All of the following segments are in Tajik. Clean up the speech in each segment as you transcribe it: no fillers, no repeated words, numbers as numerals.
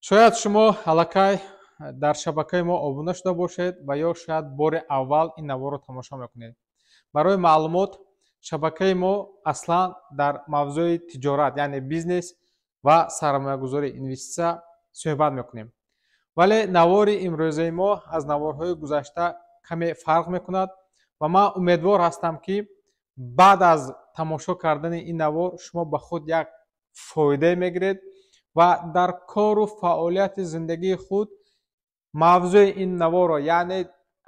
шояд шумо аллакай дар шабакаи мо обуна шуда бошед ва ё шояд бори аввал ин наворро тамошо мекунед. Барои маълумот, шабакаи мо аслан дар мавзӯи тиҷорат, яъне бизнес ва сармоягузорӣ, инвеститсия суҳбат мекунем. Вале навори имрӯзаи мо аз наворҳои гузашта каме фарқ мекунад ва ман умедвор ҳастам, ки баъд аз тамошо кардани ин навор шумо ба худ як фоидае мегиред ва дар кору фаъолияти зиндагии худ мавзӯи ин наворро, яъне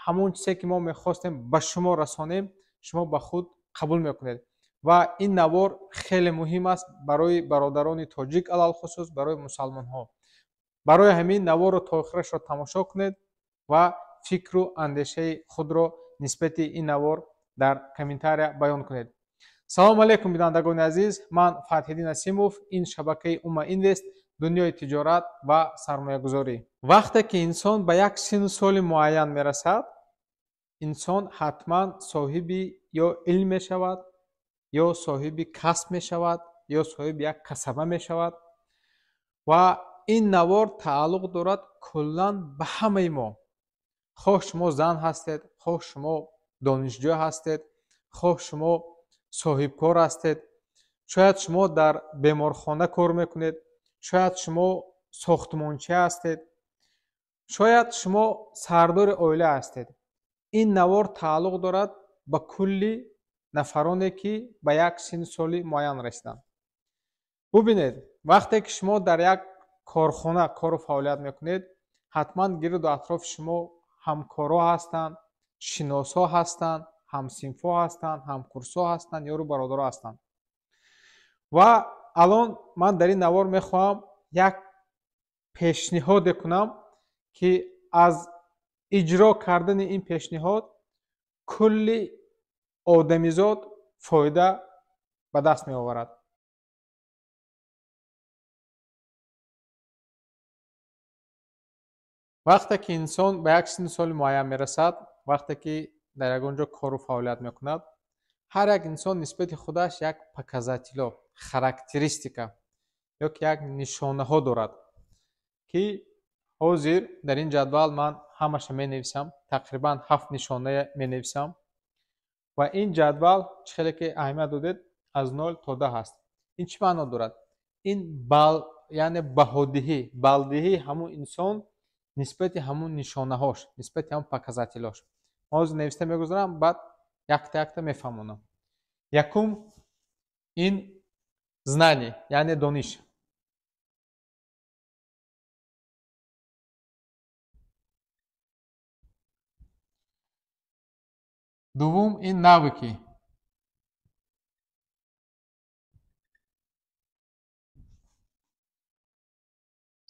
ҳамон чизе ки мо мехостем ба шумо расонем, шумо ба худ қабул мекунед. Ва ин навор хеле муҳим аст барои бародарони тоҷик алалхусус, барои мусалмонҳо. барои ҳамин наворро то охирашро тамошо кунед ва фикру андешаи худро нисбати ин навор дар комментария баён кунед. салому алайкум бинандагони азиз, ман Фатҳиддин Асимов, ин шабакаи Умма Инвест, дунёи тиҷорат ва сармоягузорӣ. вақте ки инсон ба як сину соли муайян мерасад, инсон ҳатман соҳиби ё илм мешавад, ё соҳиби касб мешавад, ё соҳиби як касаба мешавад ва ин навор тааллуқ дорад куллан ба ҳамаи мо. хоҳ шумо зан ҳастед, хоҳ шумо донишҷӯ ҳастед, хоҳ шумо соҳибкор ҳастед, шояд шумо дар беморхона кор мекунед, шояд шумо сохтмончӣ ҳастед, шояд шумо сардори оила ҳастед. ин навор тааллуқ дорад ба кулли нафароне ки ба як синни соли муайян расиданд. бубинед, вақте ки шумо дар як корхона кору фаъолият мекунед, ҳатман гирду атрофи шумо ҳамкорҳо ҳастанд, шиносҳо ҳастанд, ҳамсинфҳо ҳастанд, ҳамкурсҳо ҳастанд, ёру бародарҳо ҳастанд. ва алон ман дар ин навор мехоҳам як пешниҳоде кунам, ки аз иҷро кардани ин пешниҳод кулли одамизод фоида ба даст меоварад. вақте ки инсон ба як синни соли муайян мерасад, вақте ки дар ягон ҷо кору фаъолият мекунад, ҳар як инсон нисбати худаш як показателҳо, характеристика ё ки як нишонаҳо дорад, ки ҳозир дар ин ҷадвал ман ҳамаша менависам, тақрибан 7 нишонае менависам ва ин ҷадвал чӣ хеле ки аҳамият додед, аз 0 то 10 ҳаст. ин чӣ маъно дорад? ин яъне баҳодиҳӣ, балдиҳии ҳамон инсон нисбати ҳамон нишонаҳош, нисбати ҳамон показателҳош. Ман ҳозир нависта мегузарам, баъд якта мефаҳмонам. якум, ин знание, яъне дониш. дуввум, ин навыки.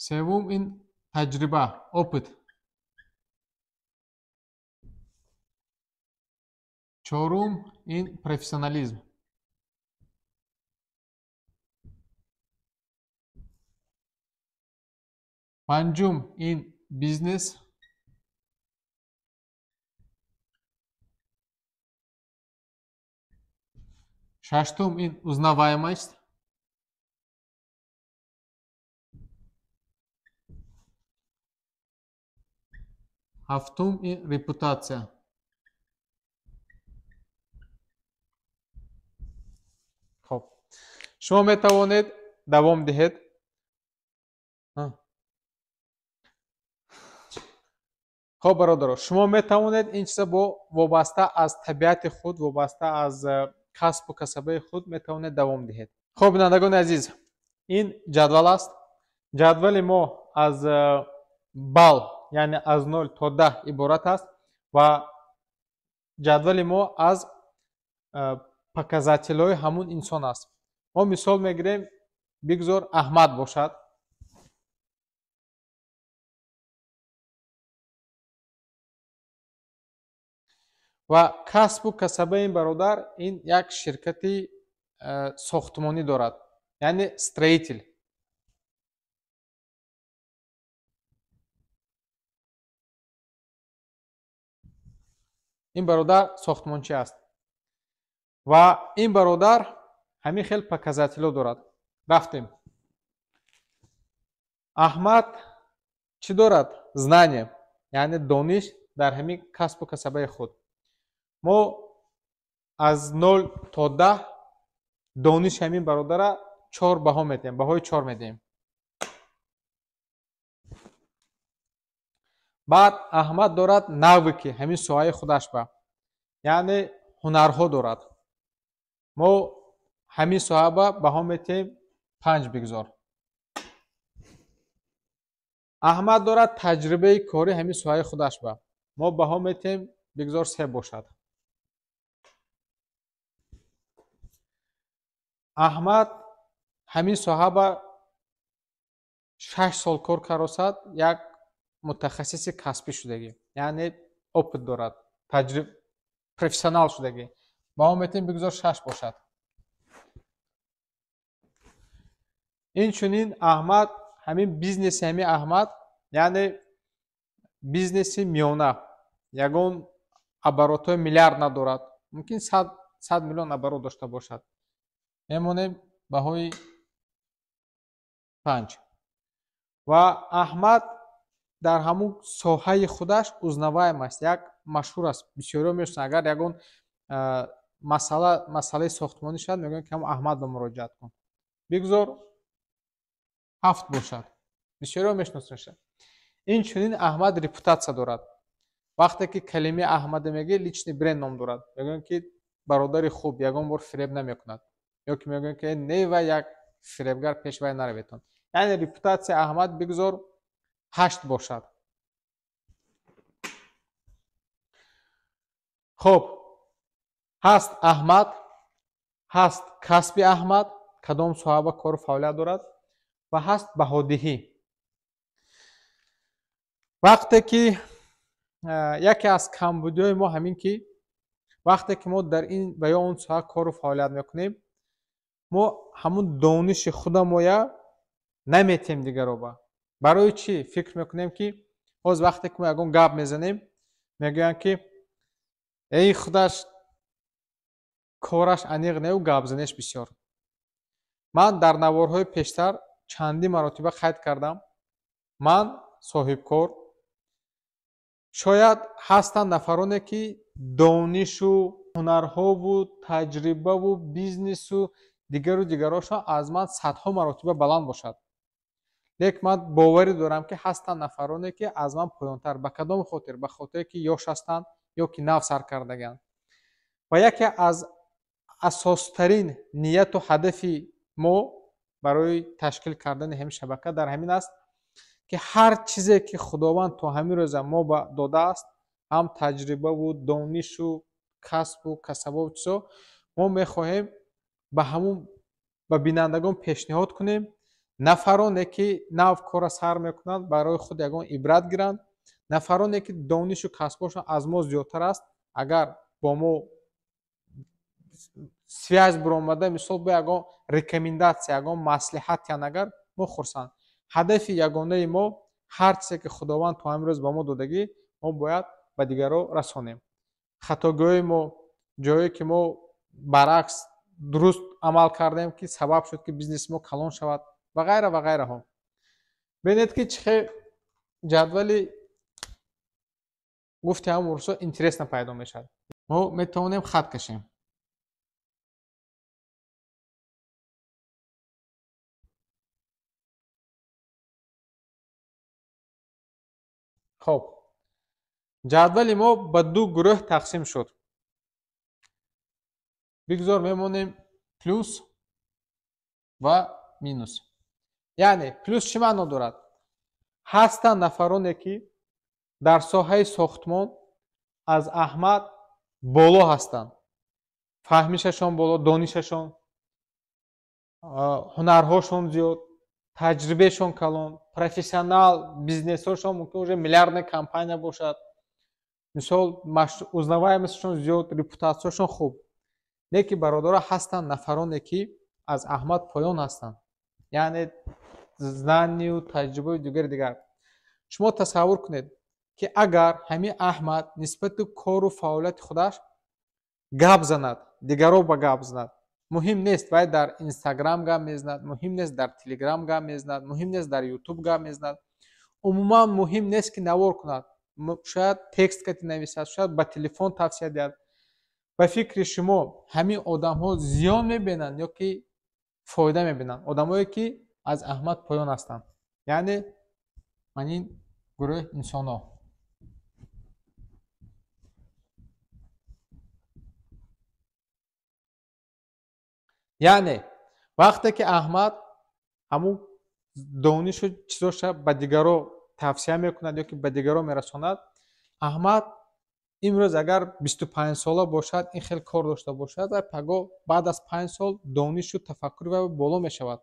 севум, ин таҷриба, опыт. чорум, ин профессионализм. панҷум, ин бизнес. шаштум, ин узнаваемость. ҳафтум, ин репутация. хоб, шумо метавонед давом диҳед. хоб бародаро, шумо метавонед ин чиза вобаста аз табиати худ, вобаста аз касбу касабаи худ метавонед давом диҳед. хоб бинандагони азиз, ин ҷадвал аст. ҷадвали мо аз бал, яъне аз 0 то 10 иборат аст ва ҷадвали мо аз показателҳои ҳамон инсон аст. мо мисол мегирем, бигзор Аҳмад бошад. ва касбу касабаи ин бародар, ин як ширкати сохтмонӣ дорад, яъне строитель. ин бародар сохтмончӣ аст ва ин бародар ҳамин хел показателҳо дорад. рафтем. Аҳмад чӣ дорад? Знание, яъне дониш дар ҳамин касбу касабаи худ. Мо аз 0 то 10 дониши ҳамин бародара 4 баҳо медиҳем, баҳои 4 медиҳем. баъд Аҳмад дорад навыки, ҳамин соҳаи худаш ба, яъне ҳунарҳо дорад. Мо ҳамин соҳа ба баҳо медиҳем 5 бигзор. Аҳмад дорад таҷрибаи кори ҳамин соҳаи худаш ба. Мо баҳо медиҳем бигзор 3 бошад. Аҳмад ҳамин соҳа ба 6 сол кор каросад, як мутахассиси касбӣ шудагӣ, яъне опыт дорад, профессионал шудагӣ. Баҳо медиҳем бигзор 6 бошад. Инчунин Аҳмад, ҳамин бизнеси ҳамин Аҳмад, яъне бизнеси миёна, ягон оборотҳои миллиард надорад, мумкин 100 миллион оборот дошта бошад. Мемонем баҳои 5. ва Аҳмад дар ҳамун соҳаи худаш узнаваем аст, як машҳур аст, бисёриҳо мешунанд. Агар ягон масъалаи сохтмонӣ шавад, мегӯянд ки ҳамун Аҳмад ба муроҷиат кун. Бигзор 7 бошад. Бисёриҳо мешиносанд. Инчунин Аҳмад репутатсия дорад. Вақте ки калимаи Аҳмада мегӯяд, личный бренд ном дорад. Мегӯянд ки бародари хуб, ягон бор фиреб намекунад. Ё ки мегӯянд ки не вай як фиребгар пеш вай нараведтон. Яъне репутатсияи Аҳмад бигзор 8 бошад. хоб, ҳаст Аҳмад, ҳаст касби Аҳмад, кадом соҳа ба кору фаъолият дорад, ва ҳаст баҳодиҳӣ. вақте ки яке аз камбудиҳои мо ҳамин ки вақте ки мо дар ин ва ё он соҳа кору фаъолият мекунем, мо ҳамун дониши худамоя наметем дигаро ба. барои чӣ фикр мекунем ки ҳоз вақте ки мо ягон гап мезанем, мегӯянд ки эй худаш кораш аниқ неу, гапзанеш бисёр. ман дар наворҳои пештар чандин маротиба қайд кардам. ман соҳибкор, шояд ҳастанд нафароне ки донишу ҳунарҳову таҷрибаву бизнесу дигару дигарошон аз ман садҳо маротиба баланд бошад. лек ман боварӣ дорам ки ҳастанд нафароне ки аз ман поёнтар. ба кадом хотир? Ба хотире ки ё шастанд, ё ки нав сар кардаганд. ва яке аз асостарин нияту ҳадафи мо барои ташкил кардани ҳамин шабака дар ҳамин аст, ки ҳар чизе ки худованд то ҳамин рӯза мо ба додааст, ҳам таҷрибаву донишу касбу касабову чизо, мо мехоҳем ба ҳамун ба бинандагон пешниҳод кунем. нафароне ки нав кора сар мекунанд, барои худ ягон ибрат гиранд. нафароне ки донишу касбошон аз мо зиёдтар аст, агар бо мо связь биромада, мисол бо ягон рекомендатсия, ягон маслиҳат диҳанд, агар мо хурсанд. ҳадафи ягонаи мо, ҳар чизе ки худованд то ҳамин рӯз ба мо додагӣ, мо бояд ба дигарро расонем. хатогоҳии мо, ҷое ки мо баръакс дуруст амал кардем ки сабаб шуд ки бизнеси мо калон шавад ва ғайра ва ғайраҳо. бинед ки чӣ хел ҷадвали гуфти ҳамун мурсо интересно пайдо мешавад. мо метавонем хат кашем. хоб, ҷадвали мо ба ду гурӯҳ тақсим шуд. бигзор мемонем плюс ва минус. яъне плюс чӣ маъно дорад? ҳастанд нафароне ки дар соҳаи сохтмон аз Аҳмад боло ҳастанд. фаҳмишашон боло, донишашон, ҳунарҳошон зиёд, таҷрибаешон калон, профессионал бизнесҳошон мумкин уже миллиардная компания бошад. мисол узнаваемостишон зиёд, репутатсияшон хуб. лекин бародаро ҳастанд нафароне ки аз Аҳмад поён ҳастанд. яъне знанию таҷрибаи дигар. шумо тасаввур кунед, ки агар ҳамин Аҳмад нисбати кору фаъолияти худаш гап занад, дигаро ба гап занад, муҳим нест вай дар Инстаграм гап мезанад, муҳим нест дар Телеграм гап мезанад, муҳим нест дар Ютуб гап мезанад. Умуман муҳим нест ки навор кунад. Шояд текст кати нависад, шояд ба телефон тавсия диҳад. ба фикри шумо ҳамин одамҳо зиён мебинанд ё ки фоида мебинанд? Одамое ки аз Аҳмад поён ҳастанд, яъне манин гурӯҳ инсонҳо. яъне вақте ки Аҳмад ҳамун донишу чизоша ба дигаро тавсия мекунад ё ки ба дигаро мерасонад, Аҳмад имрӯз агар 25 сола бошад, ин хел кор дошта бошад, ва пагоҳ баъд аз 5 сол донишу тафаккури вай боло мешавад.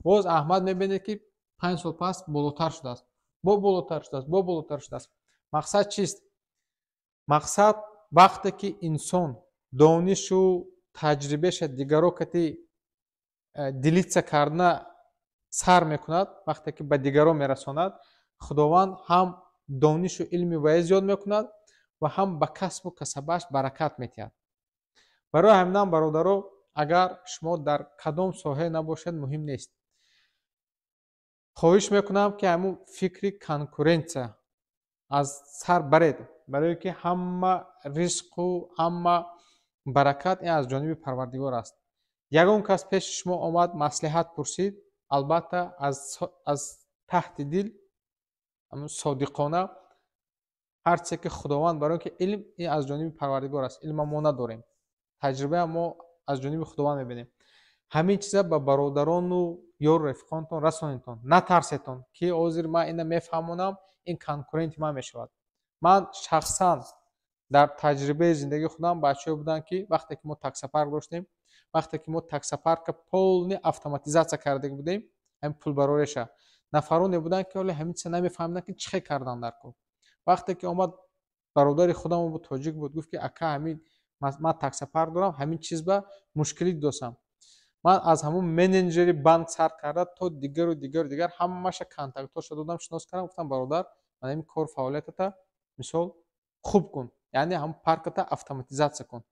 боз Аҳмад мебинед ки 5 сол пас болотар шудааст, болотар шудааст, болотар шудааст. Мақсад чист? Мақсад вақте ки инсон донишу таҷрибаша дигаро кати дилитса кардана сар мекунад, вақте ки ба дигаро мерасонад, худованд ҳам донишу илми вай зиёд мекунад ва ҳам ба касбу касабаш баракат метиҳад. барои ҳаминам бародаро, агар шумо дар кадом соҳае набошед, муҳим нест. хоҳиш мекунам ки ҳамун фикри конкурентсия аз сар баред, барое ки ҳама ризқу ҳама баракат ин аз ҷониби Парвардигор аст. ягон кас пеши шумо омад маслиҳат пурсид, албатта аз таҳти дил содиқона ҳарчизе ки худованд барои ки илм ин аз ҷониби Парвардигор аст, илма мо надорем, таҷрибая мо аз ҷониби худованд мебинем. ҳамин чиза ба бародарону ёру рифиқонтон расонедтон, натарсетон ки ҳозир ман ина мефаҳмонам, ин конкуренти ман мешавад. ман шахсан дар таҷрибаи зиндагии худам бачаҳое буданд ки вақте ки мо таксопарк доштем, вақте ки мо таксопарка полни автоматизатсия кардага будем, ҳамин пулбарореша, нафароне буданд ки ҳоло ҳамин чиза намефаҳмиданд ки чӣ хел кардан дар кор. вақте ки омад бародари худам буд, тоҷик буд, гуфт ки ака ҳамин ман таксопарк дорам, ҳамин чиз ба мушкилӣ досам. ман аз ҳамун менеҷери банк сар карда то дигару дигар ҳамаша контактҳоша додам, шинос кардам, гуфтам бародар, ман ҳамин кор фаъолиятата мисол хуб кун, яъне ҳамун парката автоматизатсия кун.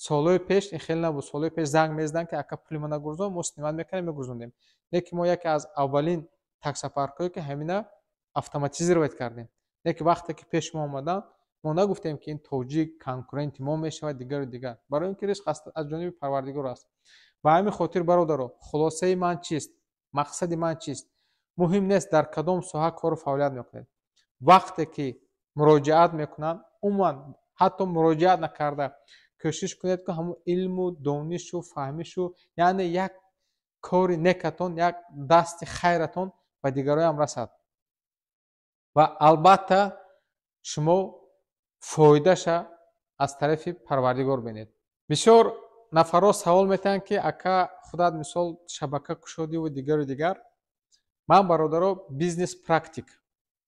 солҳои пеш ин хел набуд, солҳои пеш занг мезиданд ки ака пули ман нагурзон, мо снимат мекардем, мегурзондем. лекин мо яке аз аввалин таксопаркҳое ки ҳамина автоматизировать кардем. лекин вақте ки пеши мо омаданд, мо нагуфтем ки ин тоҷик конкуренти мо мешавад, дигару дигар, барои ин ки ризқ аз ҷониби Парвардигор аст. ба ҳамин хотир бародаро, хулосаи ман чист? Мақсади ман чист? муҳим нест дар кадом соҳа кору фаъолият мекунед. вақте ки муроҷиат мекунанд, умуман ҳатто муроҷиат накарда кӯшиш кунед ки ҳамун илму донишу фаҳмишу, яъне як кори некатон, як дасти хайратон ба дигароям расад ва албатта шумо фоидаша аз тарафи Парвардигор бинед. бисёр нафарҳо савол метиҳанд ки ака худат мисол шабака кушодиву дигару дигар. ман бародаро бизнес практик.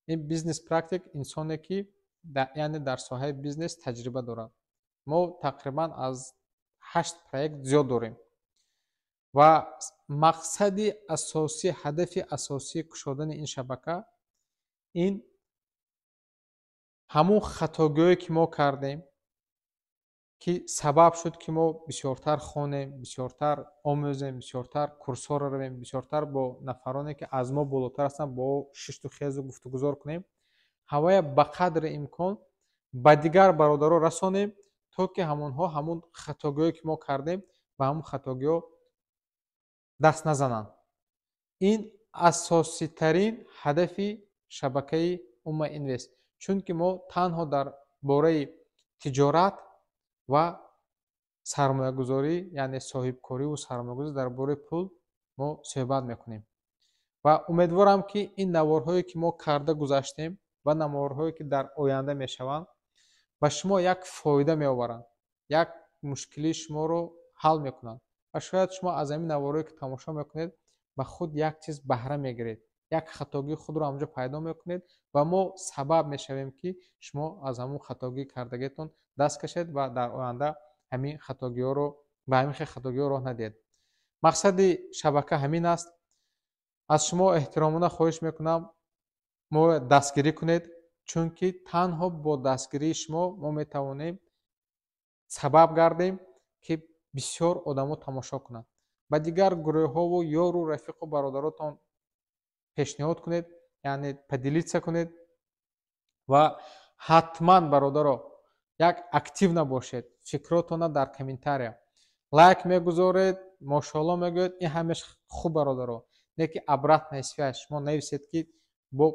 ин бизнес практик инсоне ки яъне дар соҳаи бизнес таҷриба дорад. мо тақрибан аз 8 проект зиёд дорем ва мақсади асосӣ, ҳадафи асосии кушодани ин шабака ин ҳамун хатогиҳое ки мо кардем, ки сабаб шуд ки мо бисёртар хонем, бисёртар омӯзем, бисёртар курсҳоро равем, бисёртар бо нафароне ки аз мо болотар ҳастанд бо шишту хезу гуфтугузор кунем. ҳавая ба қадри имкон ба дигар бародаро расонем, то ки ҳамонҳо ҳамун хатогиҳое ки мо кардем, ба ҳамун хатогиҳо даст назананд. ин асоситарин ҳадафи шабакаи Умма Инвест. чунки мо танҳо дар бораи тиҷорат ва сармоягузорӣ, яъне соҳибкориву сармоягузорӣ дар бораи пул мо суҳбат мекунем ва умедворам ки ин наворҳое ки мо карда гузаштем ва наворҳое ки дар оянда мешаванд ба шумо як фоида меоваранд, як мушкилии шуморо ҳал мекунанд ва шояд шумо аз ҳамин наворҳое ки тамошо мекунед ба худ як чиз баҳра мегиред, як хатогии худро ҳамҷо пайдо мекунед ва мо сабаб мешавем ки шумо аз ҳамун хатогии кардагиатон даст кашед ва дар оянда ҳамин хатогиҳоро ба ҳамин хел хатогиҳо роҳ надиҳед. мақсади шабака ҳамин аст. аз шумо эҳтиромона хоҳиш мекунам мо дастгирӣ кунед, чунки танҳо бо дастгирии шумо мо метавонем сабаб гардем ки бисёр одамо тамошо кунанд. ба дигар гурӯҳҳову ёру рафиқу бародаротон пешниҳод кунед, яъне падилитса кунед ва ҳатман бародаро як активна бошед. Фикротона дар комментария лайк мегузоред, мошоалло мегӯед, ин ҳамеш хуб бародаро. Не ки обратная связь шумо нависед ки бо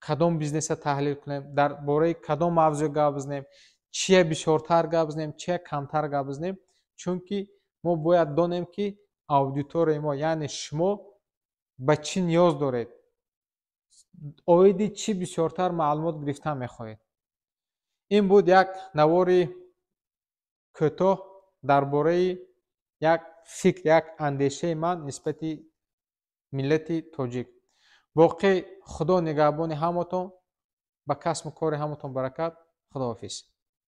кадом бизнеса таҳлил кунем, дар бораи кадом мавзӯъ гап бизнем, чия бисёртар гап бизнем, чия камтар гап бизнем. Чунки мо бояд донем ки аудиторияи мо, яъне шумо ба чӣ ниёз доред, оиди чӣ бисёртар маълумот гирифтан мехоҳед. Ин буд як навори кӯтоҳ дар бораи як фикр, як андешаи ман нисбати миллати тоҷик. Боқӣ худо нигаҳбони ҳамотон, ба касбу кори ҳамотон баракат. Худоҳофиз.